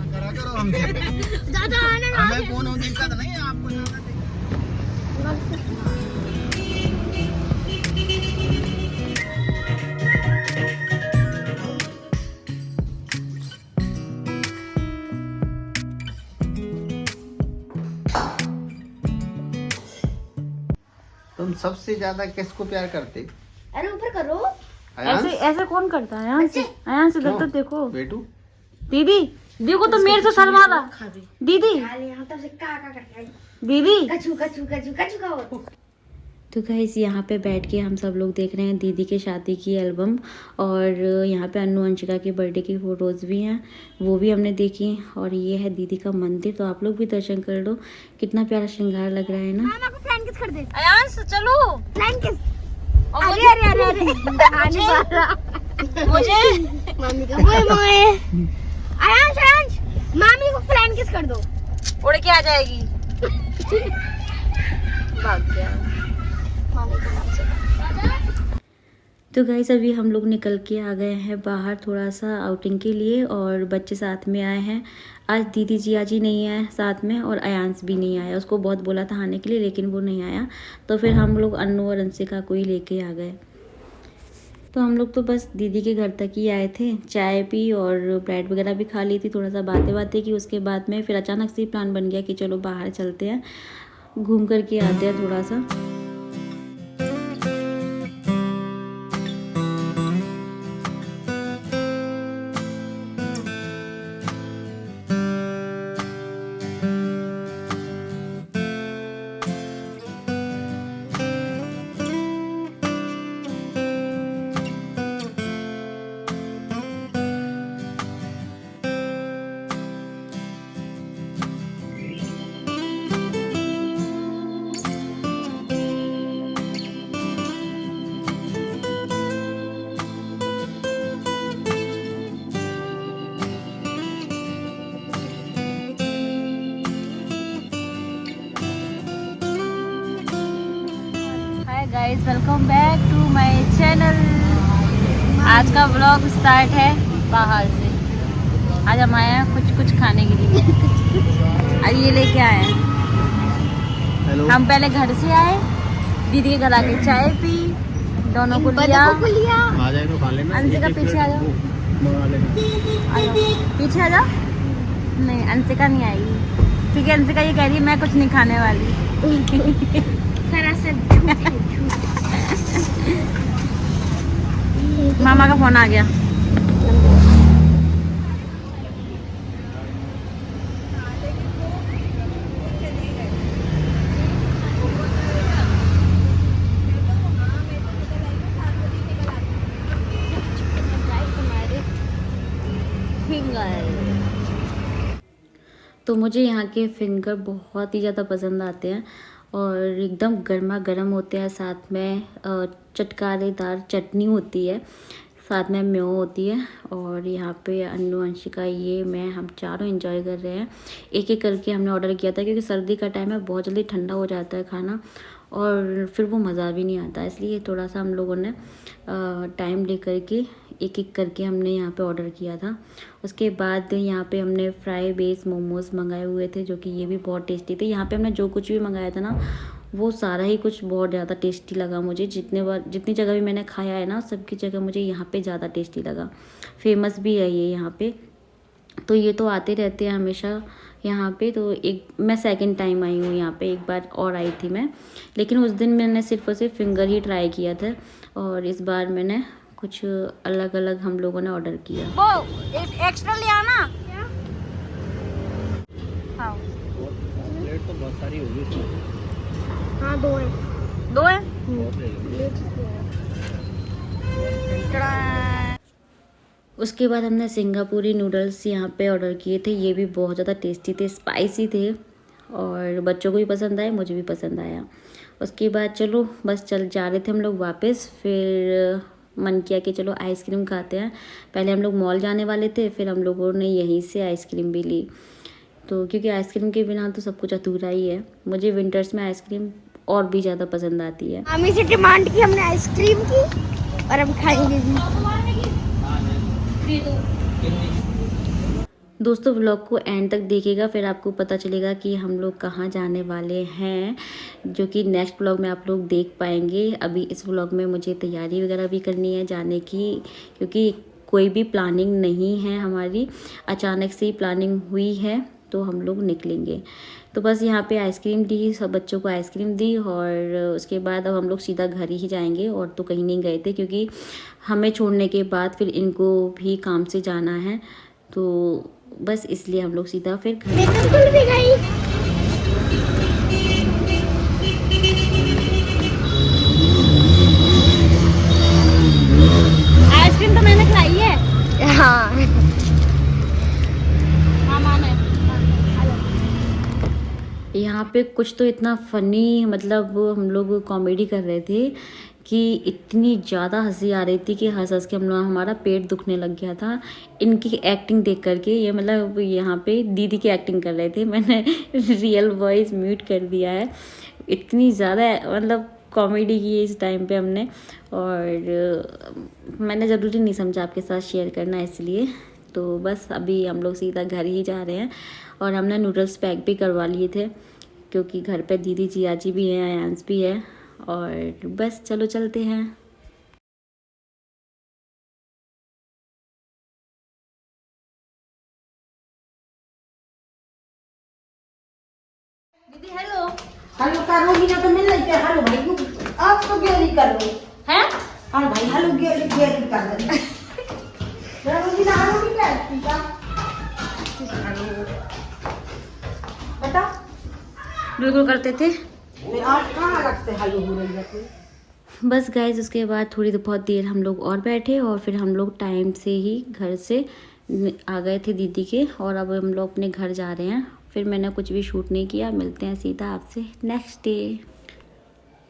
करा करो हमसे ज्यादा आने ना हमें कौन दिक्कत नहीं है आपको ज्यादा तुम सबसे ज्यादा किसको प्यार करते? अरे ऊपर करो। ऐसे ऐसे कौन करता है? यहाँ से क्यों? तो देखो बेटू दीदी, देखो तो मेरे से शर्मा रहा दीदी। यहाँ तब से का करके आई। दीदी कचू कचू कचू कचू का हो। तो गाइस यहाँ पे बैठ के हम सब लोग देख रहे हैं दीदी के शादी की एल्बम, और यहाँ पे अन्नू अंशिका के बर्थडे की फ़ोटोज़ भी हैं, वो भी हमने देखी। और ये है दीदी का मंदिर, तो आप लोग भी दर्शन कर लो, कितना प्यारा श्रृंगार लग रहा है ना। मामा को प्लान किस कर दे। अयांश चलो। प्लान किस? अरे अरे अरे अरे आने वाला मुझे मामी का मोए मोए। आयांश आयांश मामी को प्लान किस कर दो। उड़ के आ जाएगी। भाग गया। तो गाइस अभी हम लोग निकल के आ गए हैं बाहर थोड़ा सा आउटिंग के लिए, और बच्चे साथ में आए हैं। आज दीदी जिया जी नहीं आए साथ में, और अयांश भी नहीं आया। उसको बहुत बोला था आने के लिए लेकिन वो नहीं आया, तो फिर हम लोग अन्नू और अंशिका को ही लेके आ गए। तो हम लोग तो बस दीदी के घर तक ही आए थे, चाय पी और ब्रेड वगैरह भी खा ली थी, थोड़ा सा बातें की। उसके बाद में फिर अचानक से प्लान बन गया कि चलो बाहर चलते हैं, घूम कर के आते हैं थोड़ा सा। Guys welcome back to my channel. आज का व्लॉग स्टार्ट है बाहर से। आज हम आए हैं कुछ खाने के लिए। और ये लेके आए हैं। हम पहले घर से आए, दीदी के घर आके चाय पी, दोनों को लिया। आ जाए तो खा लेना। अंशिका पीछे आ जाओ, पीछे आ जाओ। नहीं अंशिका नहीं आएगी क्योंकि अंशिका ये कह रही है मैं कुछ नहीं खाने वाली। सरासर मामा का फोन आ गया। तो मुझे यहाँ के फिंगर बहुत ही ज़्यादा पसंद आते हैं, और एकदम गर्मा गर्म होते हैं। साथ में चटकारेदार चटनी होती है, साथ में म्यो होती है। और यहाँ पे अन्नू अंशिका ये मैं हम चारों एंजॉय कर रहे हैं। एक एक करके हमने ऑर्डर किया था क्योंकि सर्दी का टाइम है, बहुत जल्दी ठंडा हो जाता है खाना, और फिर वो मज़ा भी नहीं आता। इसलिए थोड़ा सा हम लोगों ने टाइम ले करके एक एक करके हमने यहाँ पे ऑर्डर किया था। उसके बाद यहाँ पे हमने फ्राई बेस मोमोज़ मंगाए हुए थे, जो कि ये भी बहुत टेस्टी थे। यहाँ पे हमने जो कुछ भी मंगाया था ना, वो सारा ही कुछ बहुत ज़्यादा टेस्टी लगा मुझे। जितनी जगह भी मैंने खाया है ना, सबकी जगह मुझे यहाँ पे ज़्यादा टेस्टी लगा। फेमस भी है ये यहाँ पे, तो ये तो आते रहते हैं हमेशा यहाँ पे। तो एक मैं सेकंड टाइम आई हूँ यहाँ पे, एक बार और आई थी मैं, लेकिन उस दिन मैंने सिर्फ और सिर्फ फिंगर ही ट्राई किया था, और इस बार मैंने कुछ अलग अलग हम लोगों ने ऑर्डर किया। वो एक्स्ट्रा ले आना। हाँ प्लेट तो बहुत सारी होगी इसमें। हाँ दो है। उसके बाद हमने सिंगापुरी नूडल्स यहाँ पे ऑर्डर किए थे। ये भी बहुत ज़्यादा टेस्टी थे, स्पाइसी थे, और बच्चों को भी पसंद आए, मुझे भी पसंद आया। उसके बाद चलो बस चल जा रहे थे हम लोग वापस। फिर मन किया कि चलो आइसक्रीम खाते हैं। पहले हम लोग मॉल जाने वाले थे, फिर हम लोगों ने यहीं से आइसक्रीम भी ली। तो क्योंकि आइसक्रीम के बिना तो सब कुछ अधूरा ही है। मुझे विंटर्स में आइसक्रीम और भी ज़्यादा पसंद आती है। मामी से डिमांड की हमने आइसक्रीम की, और अब खाएंगे भी। दोस्तों व्लॉग को एंड तक देखिएगा, फिर आपको पता चलेगा कि हम लोग कहाँ जाने वाले हैं, जो कि नेक्स्ट व्लॉग में आप लोग देख पाएंगे। अभी इस व्लॉग में मुझे तैयारी वगैरह भी करनी है जाने की, क्योंकि कोई भी प्लानिंग नहीं है हमारी, अचानक से ही प्लानिंग हुई है तो हम लोग निकलेंगे। तो बस यहाँ पे आइसक्रीम दी, सब बच्चों को आइसक्रीम दी और उसके बाद अब हम लोग सीधा घर ही जाएंगे, और तो कहीं नहीं गए थे क्योंकि हमें छोड़ने के बाद फिर इनको भी काम से जाना है, तो बस इसलिए हम लोग सीधा फिर घर। आइसक्रीम तो मैंने खिलाई है। हाँ यहाँ पे कुछ तो इतना फनी, मतलब हम लोग कॉमेडी कर रहे थे कि इतनी ज़्यादा हंसी आ रही थी कि हंस हंस के हम लोग हमारा पेट दुखने लग गया था इनकी एक्टिंग देख करके। ये मतलब यहाँ पे दीदी की एक्टिंग कर रहे थे, मैंने रियल वॉइस म्यूट कर दिया है। इतनी ज़्यादा मतलब कॉमेडी की है इस टाइम पे हमने, और मैंने ज़रूरी नहीं समझा आपके साथ शेयर करना, इसलिए। तो बस अभी हम लोग सीधा घर ही जा रहे हैं, और हमने नूडल्स पैक भी करवा लिए थे क्योंकि घर पे दीदी जियाजी भी हैं, आयांस भी है, और बस चलो चलते हैं। दीदी हेलो। हेलो करोगी ना तो मिल रही है। हेलो भाई को आप तो गेरी कर लो हैं? और भाई हेलो गेरी गेरी कर दे। करोगी ना हेलो भी क्या ठीक है। हेलो बेटा बिल्कुल करते थे। मैं आज कहाँ रखते हेलो हो रही है कोई। बस गाइज उसके बाद थोड़ी बहुत देर हम लोग और बैठे, और फिर हम लोग टाइम से ही घर से आ गए थे दीदी के, और अब हम लोग अपने घर जा रहे हैं। फिर मैंने कुछ भी शूट नहीं किया, मिलते हैं सीधा आपसे नेक्स्ट डे।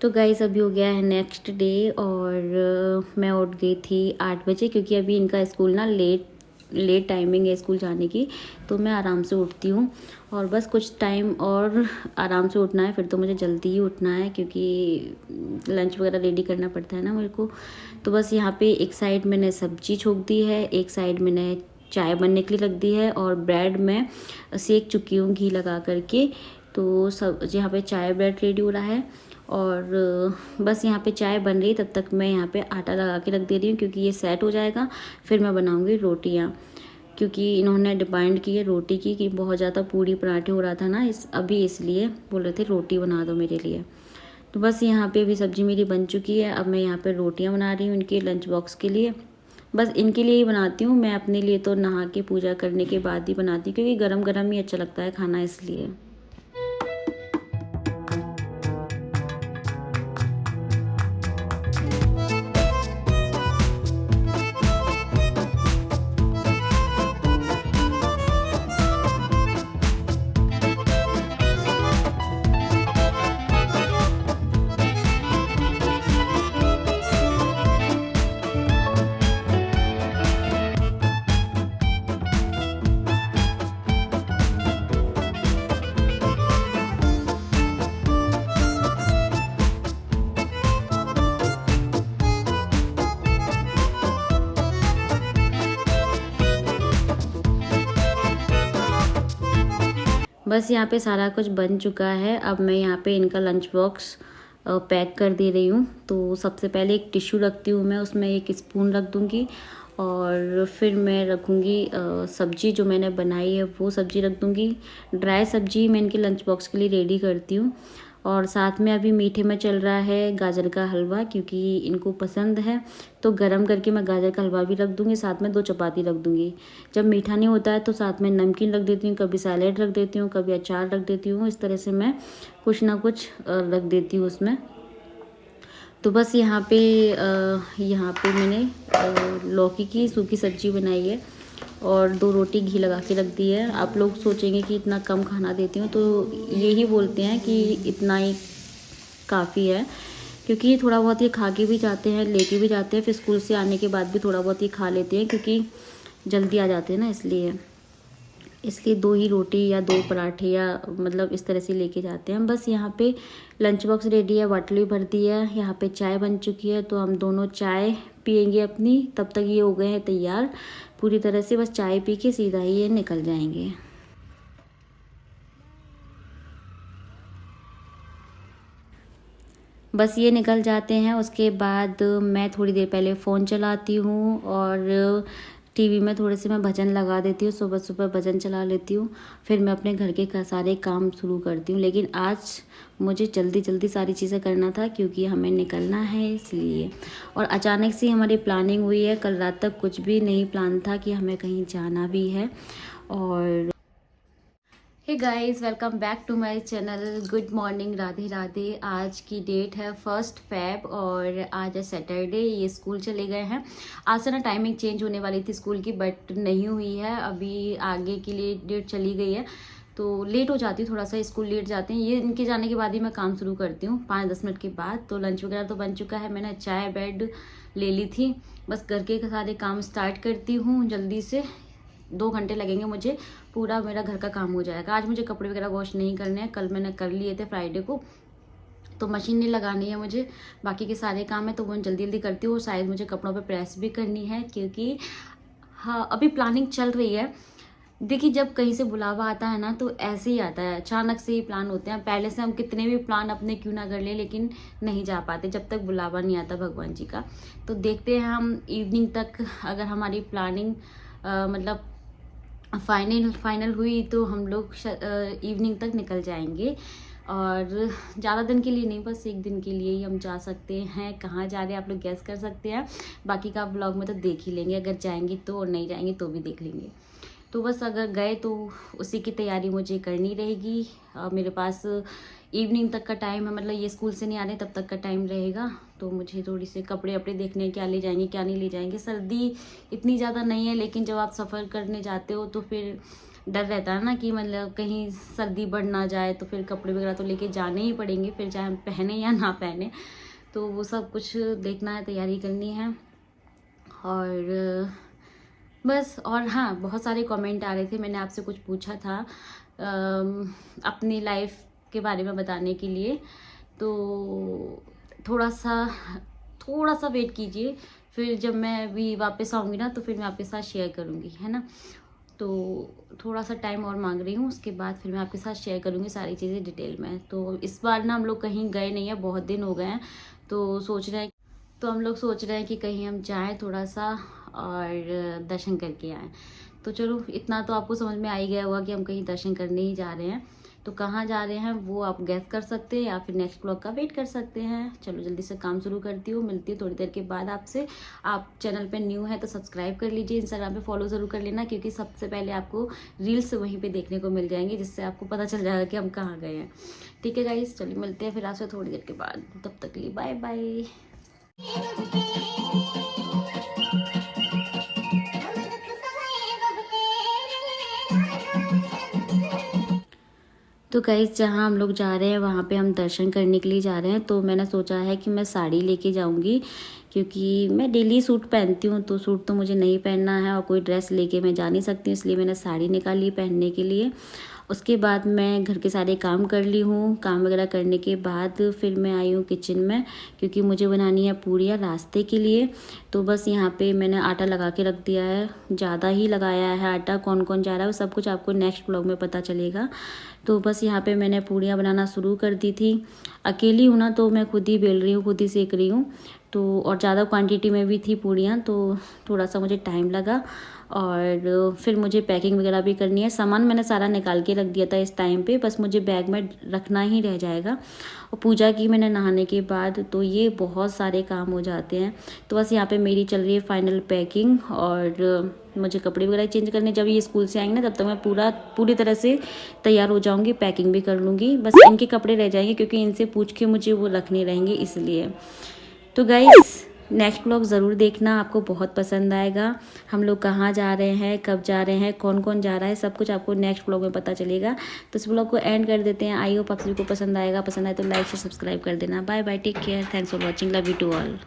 तो गाइज अभी हो गया है नेक्स्ट डे, और मैं उठ गई थी 8 बजे क्योंकि अभी इनका स्कूल ना लेट टाइमिंग है स्कूल जाने की, तो मैं आराम से उठती हूँ। और बस कुछ टाइम और आराम से उठना है, फिर तो मुझे जल्दी ही उठना है क्योंकि लंच वगैरह रेडी करना पड़ता है ना मेरे को। तो बस यहाँ पे एक साइड मैंने सब्जी छोक दी है, एक साइड मैंने चाय बनने के लिए रख दी है, और ब्रेड में सेक चुकी हूँ घी लगा करके। तो सब यहाँ पे चाय ब्रेड रेडी हो रहा है, और बस यहाँ पे चाय बन रही, तब तक मैं यहाँ पे आटा लगा के रख दे रही हूँ क्योंकि ये सेट हो जाएगा। फिर मैं बनाऊँगी रोटियाँ, क्योंकि इन्होंने डिमांड की है रोटी की कि बहुत ज़्यादा पूड़ी पराठे हो रहा था ना इसलिए बोल रहे थे रोटी बना दो मेरे लिए। तो बस यहाँ पे अभी सब्ज़ी मेरी बन चुकी है, अब मैं यहाँ पे रोटियाँ बना रही हूँ इनके लंच बॉक्स के लिए। बस इनके लिए ही बनाती हूँ, मैं अपने लिए तो नहा के पूजा करने के बाद ही बनाती हूँ क्योंकि गरम गरम ही अच्छा लगता है खाना, इसलिए। बस यहाँ पे सारा कुछ बन चुका है, अब मैं यहाँ पे इनका लंच बॉक्स पैक कर दे रही हूँ। तो सबसे पहले एक टिश्यू रखती हूँ मैं, उसमें एक स्पून रख दूँगी, और फिर मैं रखूँगी सब्ज़ी जो मैंने बनाई है वो सब्ज़ी रख दूँगी। ड्राई सब्ज़ी मैं इनके लंच बॉक्स के लिए रेडी करती हूँ, और साथ में अभी मीठे में चल रहा है गाजर का हलवा क्योंकि इनको पसंद है, तो गरम करके मैं गाजर का हलवा भी रख दूँगी, साथ में 2 चपाती रख दूँगी। जब मीठा नहीं होता है तो साथ में नमकीन रख देती हूँ, कभी सैलेड रख देती हूँ, कभी अचार रख देती हूँ, इस तरह से मैं कुछ ना कुछ रख देती हूँ उसमें। तो बस यहाँ पे मैंने लौकी की सूखी सब्ज़ी बनाई है और 2 रोटी घी लगा के रख दी है। आप लोग सोचेंगे कि इतना कम खाना देती हूँ, तो यही बोलते हैं कि इतना ही काफ़ी है, क्योंकि थोड़ा बहुत ये खा के भी जाते हैं, लेके भी जाते हैं, फिर स्कूल से आने के बाद भी थोड़ा बहुत ये खा लेते हैं क्योंकि जल्दी आ जाते हैं ना, इसलिए। इसलिए 2 ही रोटी या 2 पराठे या मतलब इस तरह से लेके जाते हैं हम। बस यहाँ पे लंच बॉक्स रेडी है, बॉटल भी भर दी है, यहाँ पे चाय बन चुकी है, तो हम दोनों चाय पियेंगे अपनी। तब तक ये हो गए हैं तैयार पूरी तरह से, बस चाय पी के सीधा ही ये निकल जाएंगे। बस ये निकल जाते हैं। उसके बाद मैं थोड़ी देर पहले फ़ोन चलाती हूँ और टीवी में थोड़े से मैं भजन लगा देती हूँ, सुबह सुबह भजन चला लेती हूँ। फिर मैं अपने घर के सारे काम शुरू करती हूँ। लेकिन आज मुझे जल्दी जल्दी सारी चीज़ें करना था क्योंकि हमें निकलना है इसलिए। और अचानक से हमारी प्लानिंग हुई है, कल रात तक कुछ भी नहीं प्लान था कि हमें कहीं जाना भी है। और hey guys, welcome back to my channel. Good morning, Radhe Radhe. आज की डेट है 1 फेब और आज है सैटरडे। ये स्कूल चले गए हैं। आज से ना टाइमिंग चेंज होने वाली थी स्कूल की, बट नहीं हुई है। अभी आगे के लिए डेट चली गई है तो लेट हो जाती है थोड़ा सा, स्कूल लेट जाते हैं। ये इनके जाने के बाद ही मैं काम शुरू करती हूँ 5-10 मिनट के बाद। तो लंच वगैरह तो बन चुका है, मैंने चाय ब्रेड ले ली थी। बस घर के सारे काम स्टार्ट करती हूँ जल्दी से। 2 घंटे लगेंगे मुझे, पूरा मेरा घर का काम हो जाएगा। आज मुझे कपड़े वगैरह वॉश नहीं करने हैं, कल मैंने कर लिए थे फ्राइडे को, तो मशीन नहीं लगानी है मुझे। बाकी के सारे काम है तो वो जल्दी जल्दी करती हूँ। और शायद मुझे कपड़ों पे प्रेस भी करनी है क्योंकि हाँ अभी प्लानिंग चल रही है। देखिए जब कहीं से बुलावा आता है ना तो ऐसे ही आता है, अचानक से ही प्लान होते हैं। पहले से हम कितने भी प्लान अपने क्यों ना कर ले, लेकिन नहीं जा पाते जब तक बुलावा नहीं आता भगवान जी का। तो देखते हैं हम इवनिंग तक, अगर हमारी प्लानिंग मतलब फाइनल हुई तो हम लोग इवनिंग तक निकल जाएंगे। और ज़्यादा दिन के लिए नहीं, बस 1 दिन के लिए ही हम जा सकते हैं। कहाँ जा रहे हैं आप लोग गैस कर सकते हैं। बाकी का ब्लॉग में तो देख ही लेंगे, अगर जाएंगे तो, और नहीं जाएंगे तो भी देख लेंगे। तो बस अगर गए तो उसी की तैयारी मुझे करनी रहेगी। मेरे पास इवनिंग तक का टाइम है, मतलब ये स्कूल से नहीं आ रहे तब तक का टाइम रहेगा। तो मुझे थोड़ी से कपड़े वपड़े देखने हैं, क्या ले जाएंगे क्या नहीं ले जाएंगे। सर्दी इतनी ज़्यादा नहीं है, लेकिन जब आप सफ़र करने जाते हो तो फिर डर रहता है ना कि मतलब कहीं सर्दी बढ़ ना जाए। तो फिर कपड़े वगैरह तो लेके जाने ही पड़ेंगे, फिर चाहे हम पहने या ना पहने। तो वो सब कुछ देखना है, तैयारी करनी है। और बस, और हाँ बहुत सारे कमेंट आ रहे थे, मैंने आपसे कुछ पूछा था अपनी लाइफ के बारे में बताने के लिए। तो थोड़ा सा वेट कीजिए, फिर जब मैं भी वापस आऊँगी ना तो फिर मैं आपके साथ शेयर करूँगी, है ना। तो थोड़ा सा टाइम और मांग रही हूँ, उसके बाद फिर मैं आपके साथ शेयर करूँगी सारी चीज़ें डिटेल में। तो इस बार ना हम लोग कहीं गए नहीं है, बहुत दिन हो गए हैं। तो हम लोग सोच रहे हैं कि कहीं हम जाएं थोड़ा सा और दर्शन करके आएँ। तो चलो इतना तो आपको समझ में आ ही गया होगा कि हम कहीं दर्शन करने ही जा रहे हैं। तो कहाँ जा रहे हैं वो आप गैस कर सकते हैं या फिर नेक्स्ट ब्लॉग का वेट कर सकते हैं। चलो जल्दी से काम शुरू करती हूँ, मिलती हूँ थोड़ी देर के बाद आपसे। आप चैनल पे न्यू है तो सब्सक्राइब कर लीजिए, इंस्टाग्राम पे फॉलो ज़रूर कर लेना, क्योंकि सबसे पहले आपको रील्स वहीं पे देखने को मिल जाएंगे, जिससे आपको पता चल जाएगा कि हम कहाँ गए हैं। ठीक है गाइस, चलिए मिलते हैं फिर आपसे थोड़ी देर के बाद। तब तक के लिए बाय बाय। तो गाइस जहाँ हम लोग जा रहे हैं वहाँ पे हम दर्शन करने के लिए जा रहे हैं। तो मैंने सोचा है कि मैं साड़ी लेके जाऊँगी, क्योंकि मैं डेली सूट पहनती हूँ तो सूट तो मुझे नहीं पहनना है और कोई ड्रेस लेके मैं जा नहीं सकती, इसलिए मैंने साड़ी निकाली पहनने के लिए। उसके बाद मैं घर के सारे काम कर ली हूँ। काम वगैरह करने के बाद फिर मैं आई हूँ किचन में, क्योंकि मुझे बनानी है पूरियाँ रास्ते के लिए। तो बस यहाँ पे मैंने आटा लगा के रख दिया है, ज़्यादा ही लगाया है आटा। कौन कौन जा रहा है वो सब कुछ आपको नेक्स्ट ब्लॉग में पता चलेगा। तो बस यहाँ पे मैंने पूरियाँ बनाना शुरू कर दी थी। अकेली हूँ ना तो मैं खुद ही बेल रही हूँ, खुद ही सेक रही हूँ। तो और ज़्यादा क्वांटिटी में भी थी पूरियाँ, तो थोड़ा सा मुझे टाइम लगा। और फिर मुझे पैकिंग वगैरह भी करनी है। सामान मैंने सारा निकाल के रख दिया था इस टाइम पे, बस मुझे बैग में रखना ही रह जाएगा। और पूजा की मैंने नहाने के बाद, तो ये बहुत सारे काम हो जाते हैं। तो बस यहाँ पे मेरी चल रही है फाइनल पैकिंग, और मुझे कपड़े वगैरह चेंज करने। जब ये स्कूल से आएंगे ना तब तक मैं पूरी तरह से तैयार हो जाऊँगी, पैकिंग भी कर लूँगी। बस इनके कपड़े रह जाएंगे क्योंकि इनसे पूछ के मुझे वो रखने रहेंगे इसलिए। तो गाइस नेक्स्ट ब्लॉग ज़रूर देखना, आपको बहुत पसंद आएगा। हम लोग कहाँ जा रहे हैं, कब जा रहे हैं, कौन कौन जा रहा है, सब कुछ आपको नेक्स्ट ब्लॉग में पता चलेगा। तो इस ब्लॉग को एंड कर देते हैं। आई होप आप सभी को पसंद आएगा। पसंद आए तो लाइक शेयर सब्सक्राइब कर देना। Bye bye, take care, thanks for watching, love you to all.